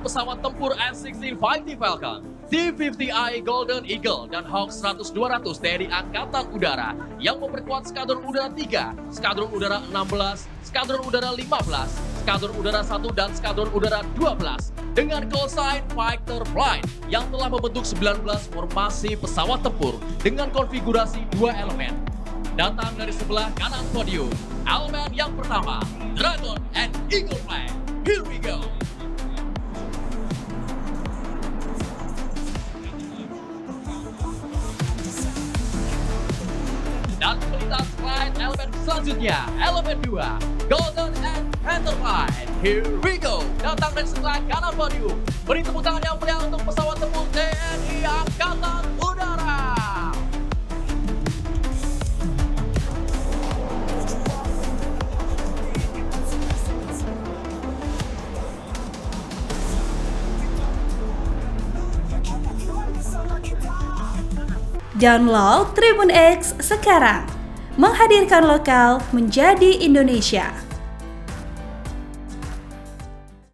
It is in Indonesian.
pesawat tempur F-16 Fighting Falcon, T-50I Golden Eagle, dan Hawk 100-200 TNI Angkatan Udara yang memperkuat Skadron Udara 3, Skadron Udara 16, Skadron Udara 15, Skadron Udara 1, dan Skadron Udara 12 dengan call sign Fighter Flight yang telah membentuk 19 formasi pesawat tempur dengan konfigurasi 2 elemen. Datang dari sebelah kanan podium, elemen yang pertama, Dragon and Eagle Flag. Here we go! Dan melintas flight elemen selanjutnya, elemen 2, Golden and Panther Flight. Here we go! Datang dari sebelah kanan podium, beri tepuk tangan yang meriah untuk pesawat tempur TNI Angkatan Udara. Download Tribun X sekarang, menghadirkan lokal menjadi Indonesia.